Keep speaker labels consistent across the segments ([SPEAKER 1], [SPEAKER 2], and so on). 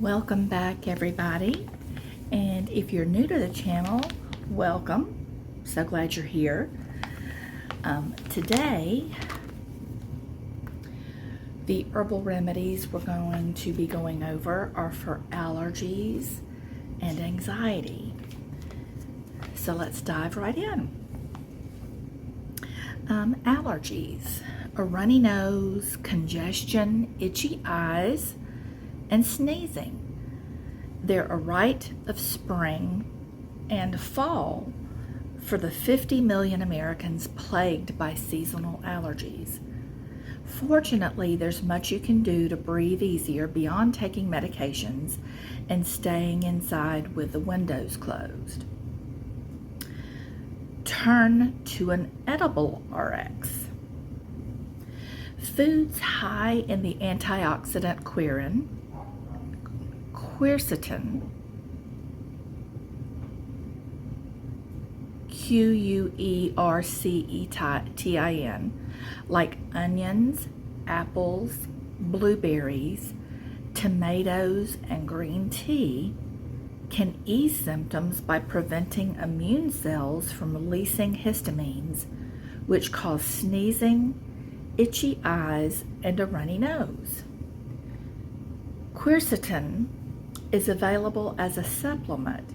[SPEAKER 1] Welcome back, everybody. And if you're new to the channel, welcome. So glad you're here. Today, the herbal remedies we're going to be going over are for allergies and anxiety. So let's dive right in. Allergies: a runny nose, congestion, itchy eyes, and sneezing. They're a rite of spring and fall for the 50 million Americans plagued by seasonal allergies. Fortunately, there's much you can do to breathe easier beyond taking medications and staying inside with the windows closed. Turn to an edible RX. Foods high in the antioxidant quercetin, quercetin, like onions, apples, blueberries, tomatoes, and green tea, can ease symptoms by preventing immune cells from releasing histamines, which cause sneezing, itchy eyes, and a runny nose. Quercetin is available as a supplement.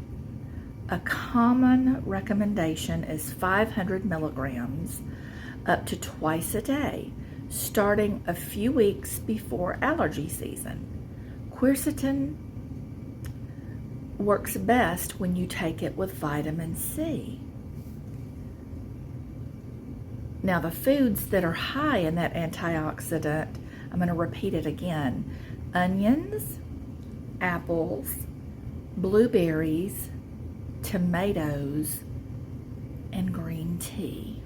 [SPEAKER 1] A common recommendation is 500 milligrams up to twice a day, starting a few weeks before allergy season. Quercetin works best when you take it with vitamin C. Now, the foods that are high in that antioxidant, I'm going to repeat it again: onions, apples, blueberries, tomatoes, and green tea.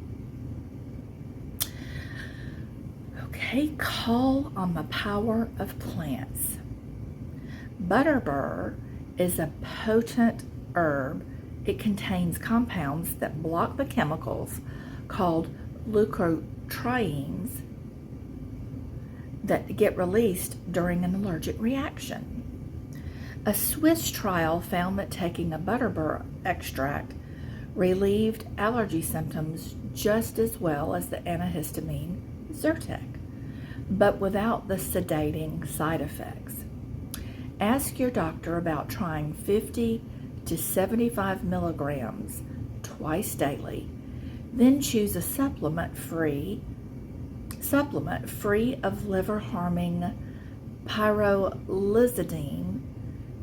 [SPEAKER 1] Okay, call on the power of plants. Butterbur is a potent herb. It contains compounds that block the chemicals called leukotrienes that get released during an allergic reaction. A Swiss trial found that taking a butterbur extract relieved allergy symptoms just as well as the antihistamine Zyrtec, but without the sedating side effects. Ask your doctor about trying 50 to 75 milligrams twice daily. Then choose a supplement free of liver-harming pyrrolizidine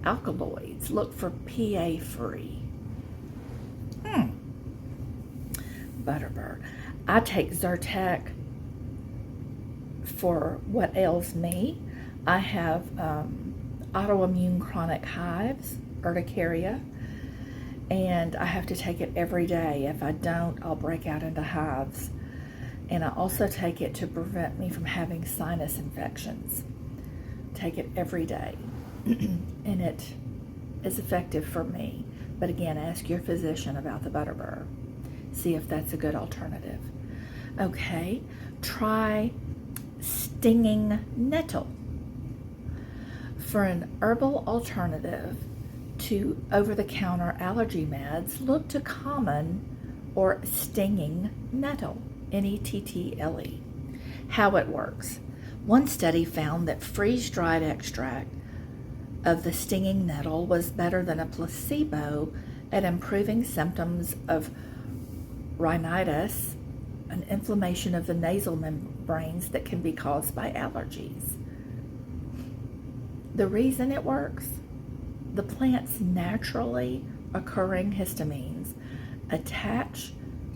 [SPEAKER 1] alkaloids. Look for PA-free. Butterbur. I take Zyrtec for what ails me. I have autoimmune chronic hives, urticaria, and I have to take it every day. If I don't, I'll break out into hives. And I also take it to prevent me from having sinus infections. Take it every day. And it is effective for me. But again, ask your physician about the butterbur. See if that's a good alternative. Okay, try stinging nettle. For an herbal alternative to over-the-counter allergy meds, look to common or stinging nettle, Nettle. How it works. One study found that freeze-dried extract of the stinging nettle was better than a placebo at improving symptoms of rhinitis, an inflammation of the nasal membranes that can be caused by allergies. The reason it works: the plant's naturally occurring histamines attach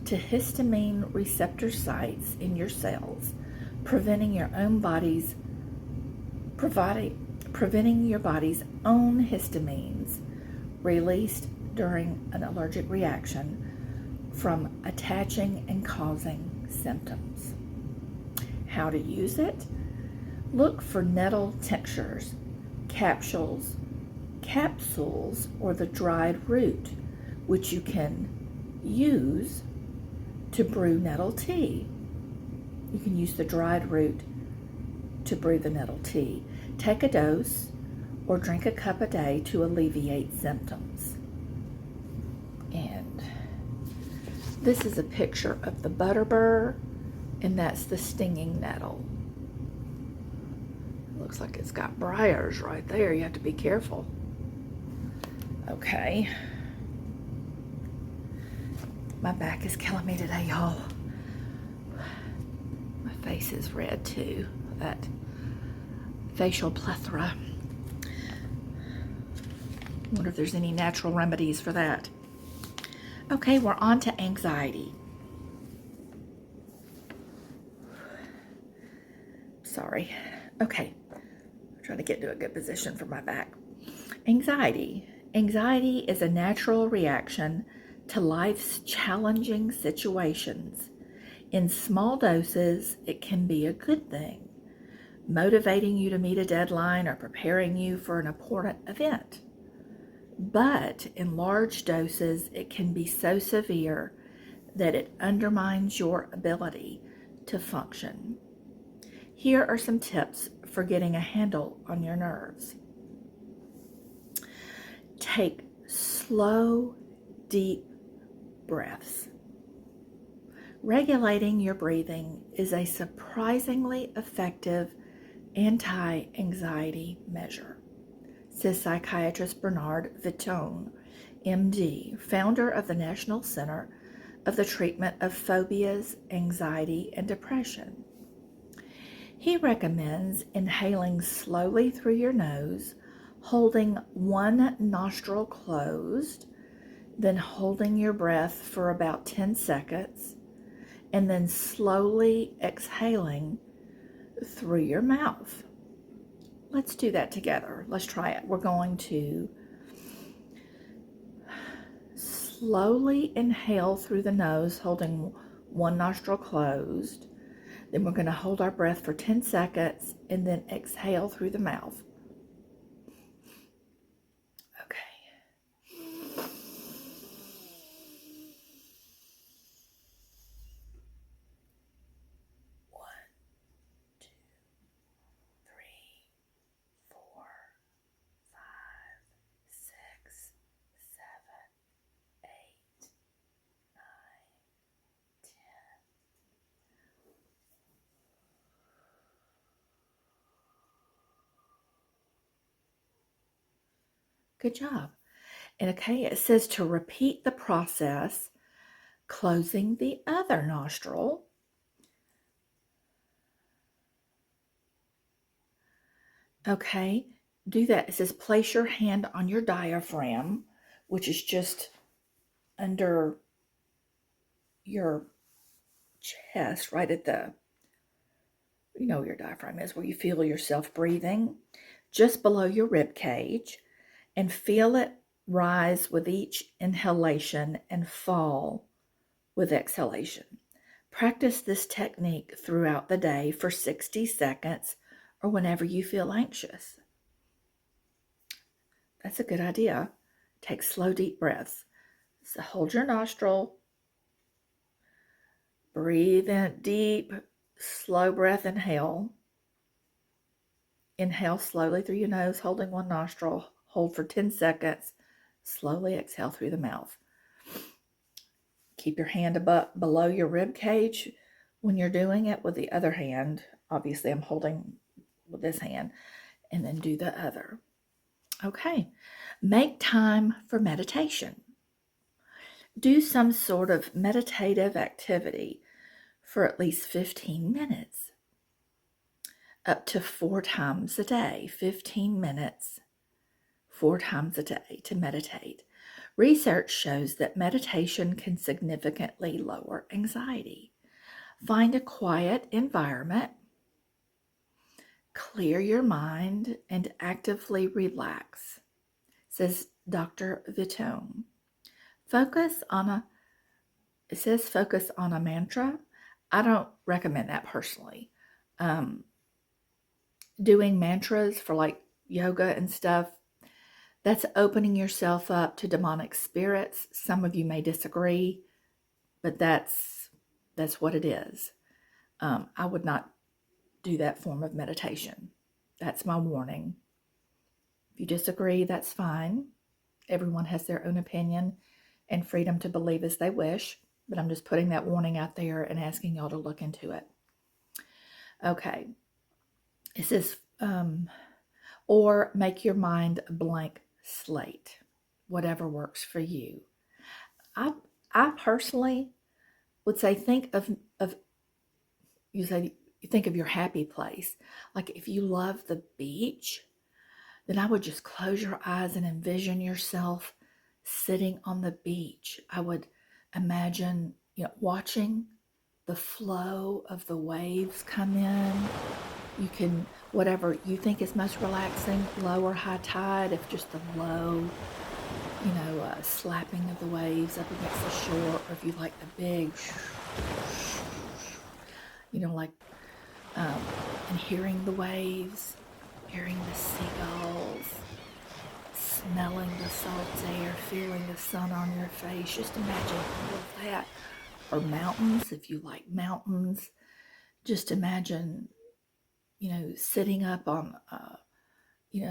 [SPEAKER 1] to histamine receptor sites in your cells, preventing your body's own histamines released during an allergic reaction from attaching and causing symptoms. How to use it? Look for nettle tinctures, capsules, or the dried root, which you can use to brew nettle tea. You can use the dried root to brew the nettle tea. Take a dose or drink a cup a day to alleviate symptoms. And this is a picture of the butterbur, and that's the stinging nettle. Looks like it's got briars right there. You have to be careful. Okay. My back is killing me today, y'all. My face is red too. That facial plethora. Wonder if there's any natural remedies for that. Okay, we're on to anxiety. Sorry. Okay. I'm trying to get into a good position for my back. Anxiety. Anxiety is a natural reaction to life's challenging situations. In small doses, it can be a good thing, motivating you to meet a deadline or preparing you for an important event. But in large doses, it can be so severe that it undermines your ability to function. Here are some tips for getting a handle on your nerves. Take slow, deep breaths. Regulating your breathing is a surprisingly effective anti-anxiety measure, says psychiatrist Bernard Vitone, MD, founder of the National Center of the Treatment of Phobias, Anxiety, and Depression. He recommends inhaling slowly through your nose, holding one nostril closed, then holding your breath for about 10 seconds, and then slowly exhaling through your mouth. Let's do that together. Let's try it. We're going to slowly inhale through the nose, holding one nostril closed. Then we're going to hold our breath for 10 seconds and then exhale through the mouth. Okay. One, two, three, 4, 5, 6, 7, 8, 9, 10. Good job. And okay, it says to repeat the process, closing the other nostril. Okay, do that. It says place your hand on your diaphragm, which is just under your chest, right at the, you know, your diaphragm is where you feel yourself breathing, just below your rib cage, and feel it rise with each inhalation and fall with exhalation. Practice this technique throughout the day for 60 seconds or whenever you feel anxious. That's a good idea. Take slow, deep breaths. So hold your nostril, breathe in deep, slow breath, inhale. Inhale slowly through your nose, holding one nostril. Hold for 10 seconds. Slowly exhale through the mouth. Keep your hand below your rib cage when you're doing it with the other hand. Obviously, I'm holding with this hand, and then do the other. Okay, make time for meditation. Do some sort of meditative activity for at least 15 minutes, up to 4 times a day, 15 minutes, 4 times a day to meditate. Research shows that meditation can significantly lower anxiety. Find a quiet environment, clear your mind, and actively relax, says Dr. Vitone. It says focus on a mantra. I don't recommend that personally. Doing mantras for like yoga and stuff, that's opening yourself up to demonic spirits. Some of you may disagree, but that's what it is. I would not do that form of meditation. That's my warning. If you disagree, that's fine. Everyone has their own opinion and freedom to believe as they wish, but I'm just putting that warning out there and asking y'all to look into it. Okay. It says, or make your mind a blank slate, whatever works for you. I personally would say think of you think of your happy place. Like if you love the beach, then I would just close your eyes and envision yourself sitting on the beach. I would imagine, watching the flow of the waves come in. You can, whatever you think is most relaxing, low or high tide, if just the low, slapping of the waves up against the shore, or if you like the big, like, and hearing the waves, hearing the seagulls, smelling the salt air, feeling the sun on your face. Just imagine all of that. Or mountains, if you like mountains. Just imagine, sitting up on,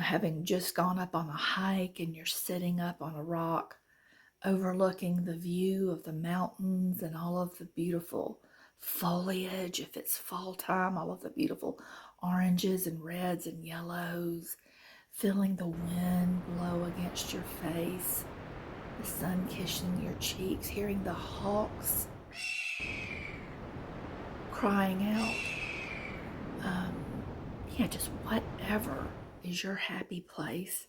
[SPEAKER 1] having just gone up on a hike and you're sitting up on a rock overlooking the view of the mountains and all of the beautiful foliage. If it's fall time, all of the beautiful oranges and reds and yellows, feeling the wind blow against your face, the sun kissing your cheeks, hearing the hawks crying out. Just whatever is your happy place,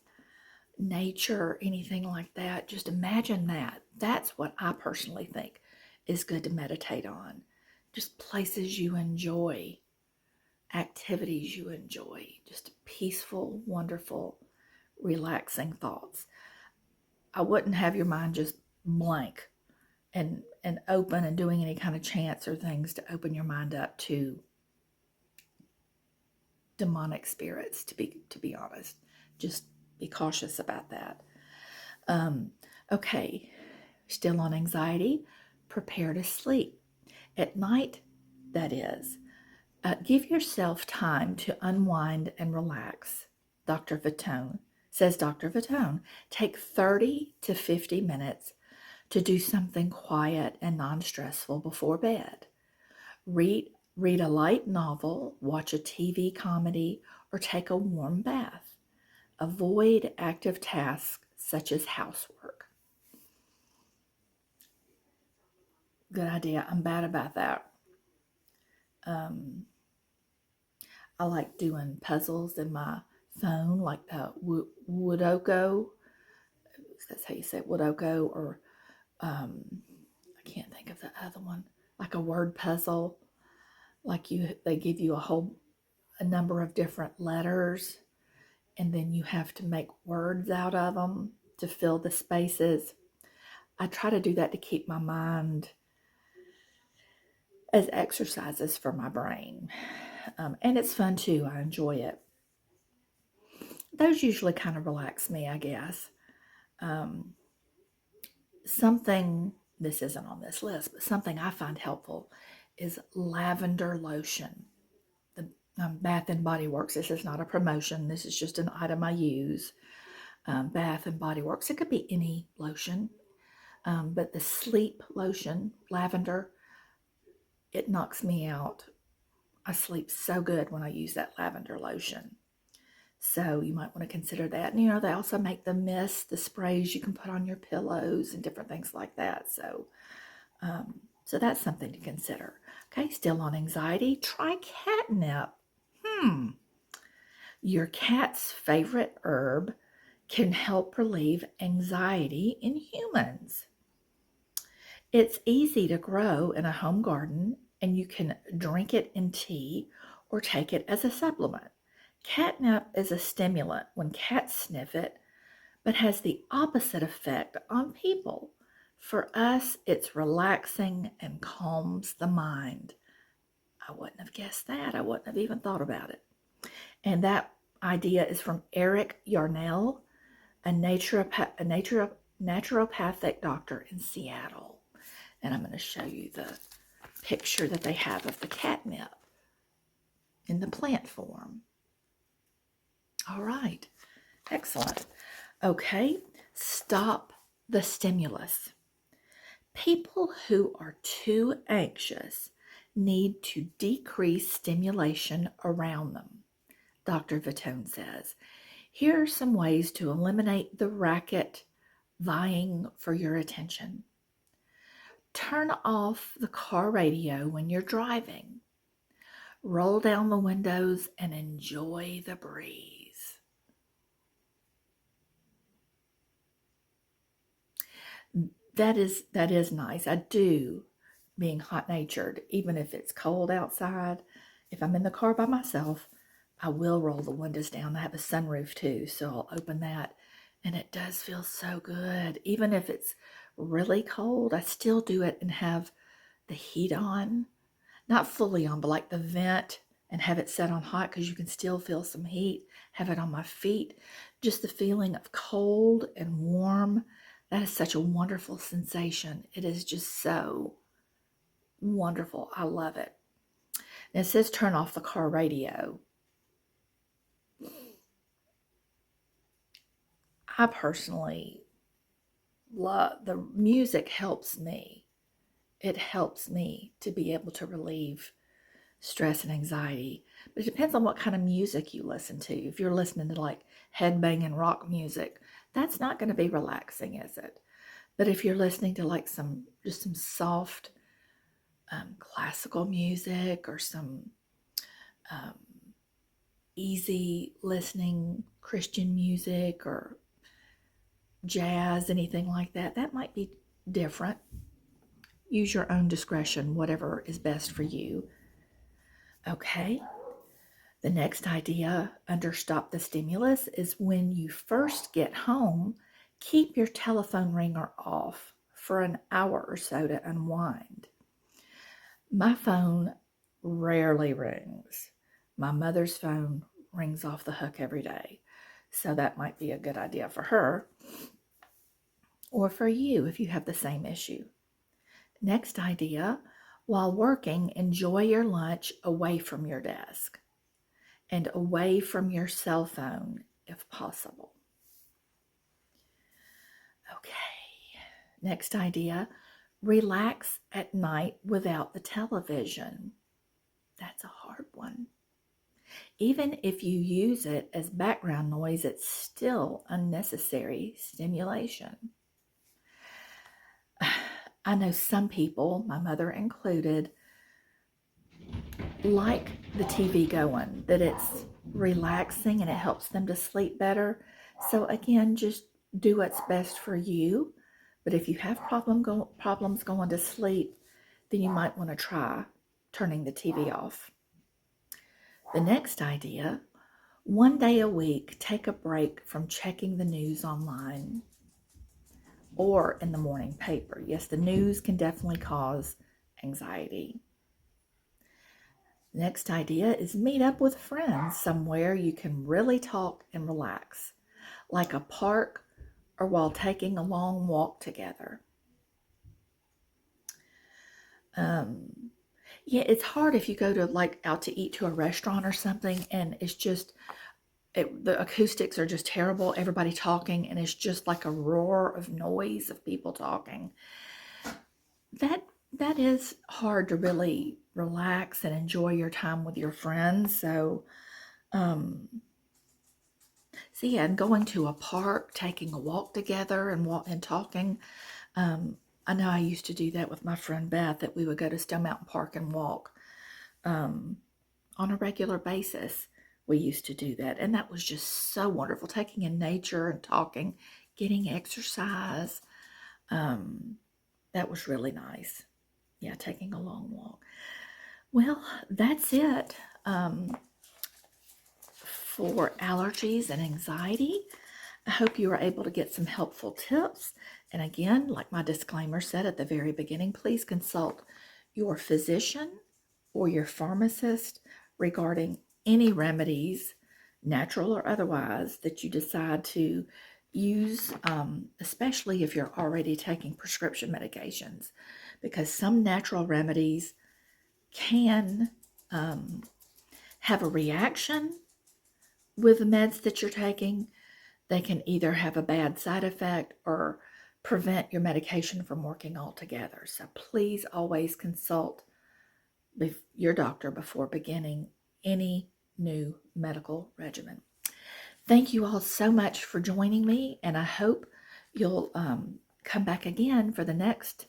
[SPEAKER 1] nature, anything like that. Just imagine that. That's what I personally think is good to meditate on. Just places you enjoy, activities you enjoy, just peaceful, wonderful, relaxing thoughts. I wouldn't have your mind just blank and open and doing any kind of chants or things to open your mind up to demonic spirits, to be honest. Just be cautious about that. Okay, still on anxiety, prepare to sleep. At night, that is. Give yourself time to unwind and relax. Says Dr. Vitone, take 30 to 50 minutes to do something quiet and non-stressful before bed. Read a light novel, watch a TV comedy, or take a warm bath. Avoid active tasks such as housework. Good idea. I'm bad about that. I like doing puzzles in my phone, like Woodoko. That's how you say it, Woodoko, or I can't think of the other one. Like a word puzzle. Like they give you a number of different letters, and then you have to make words out of them to fill the spaces. I try to do that to keep my mind as exercises for my brain. And it's fun too. I enjoy it. Those usually kind of relax me, I guess. Something, this isn't on this list, but something I find helpful is lavender lotion. The Bath and Body Works, this is not a promotion. This is just an item I use. Bath and Body Works. It could be any lotion. But the sleep lotion, lavender, it knocks me out. I sleep so good when I use that lavender lotion. So you might want to consider that. And, they also make the mist, the sprays you can put on your pillows and different things like that. So that's something to consider. Okay, still on anxiety, try catnip. Your cat's favorite herb can help relieve anxiety in humans. It's easy to grow in a home garden, and you can drink it in tea or take it as a supplement. Catnip is a stimulant when cats sniff it, but has the opposite effect on people. For us, it's relaxing and calms the mind. I wouldn't have guessed that. I wouldn't have even thought about it. And that idea is from Eric Yarnell, a naturopathic doctor in Seattle. And I'm going to show you the picture that they have of the catnip in the plant form. All right. Excellent. Okay, stop the stimulus. People who are too anxious need to decrease stimulation around them, Dr. Vitone says. Here are some ways to eliminate the racket vying for your attention. Turn off the car radio when you're driving. Roll down the windows and enjoy the breeze. That is nice. I do, being hot-natured, even if it's cold outside. If I'm in the car by myself, I will roll the windows down. I have a sunroof too, so I'll open that, and it does feel so good. Even if it's really cold, I still do it and have the heat on. Not fully on, but like the vent, and have it set on hot because you can still feel some heat. Have it on my feet. Just the feeling of cold and warm. That is such a wonderful sensation. It is just so wonderful. I love it. And it says turn off the car radio. I personally love the music. Helps me. It helps me to be able to relieve stress and anxiety. But it depends on what kind of music you listen to. If you're listening to like headbanging rock music, that's not going to be relaxing, is it? But if you're listening to like some soft classical music or some easy listening Christian music or jazz, anything like that, that might be different. Use your own discretion, whatever is best for you. Okay. The next idea under Stop the Stimulus is when you first get home, keep your telephone ringer off for an hour or so to unwind. My phone rarely rings. My mother's phone rings off the hook every day. So that might be a good idea for her or for you if you have the same issue. Next idea, while working, enjoy your lunch away from your desk and away from your cell phone if possible. Okay, next idea, relax at night without the television. That's a hard one. Even if you use it as background noise, it's still unnecessary stimulation. I know some people, my mother included, like the TV going, that it's relaxing and it helps them to sleep better. So again, just do what's best for you. But if you have problems going to sleep, then you might want to try turning the TV off. The next idea, one day a week, take a break from checking the news online or in the morning paper. Yes, the news can definitely cause anxiety. Next idea is meet up with friends somewhere you can really talk and relax, like a park or while taking a long walk together. Yeah, it's hard if you go to like out to eat to a restaurant or something and it's just, the acoustics are just terrible, everybody talking, and it's just like a roar of noise of people talking. That is hard to really relax and enjoy your time with your friends. So yeah, and going to a park, taking a walk together and talking. I know I used to do that with my friend Beth, that we would go to Stone Mountain Park and walk on a regular basis. We used to do that, and that was just so wonderful, taking in nature and talking, getting exercise. That was really nice. Yeah, taking a long walk. Well, that's it for allergies and anxiety. I hope you were able to get some helpful tips. And again, like my disclaimer said at the very beginning, please consult your physician or your pharmacist regarding any remedies, natural or otherwise, that you decide to use, especially if you're already taking prescription medications, because some natural remedies can have a reaction with the meds that you're taking they can either have a bad side effect or prevent your medication from working altogether. So please always consult your doctor before beginning any new medical regimen. Thank you all so much for joining me, and I hope you'll come back again for the next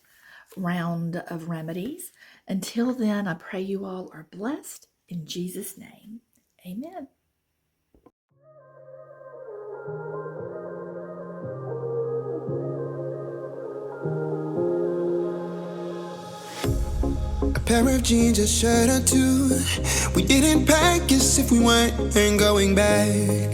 [SPEAKER 1] round of remedies. Until then, I pray you all are blessed in Jesus' name. Amen.
[SPEAKER 2] A pair of jeans, a shirt or two. We didn't pack as if we weren't going back.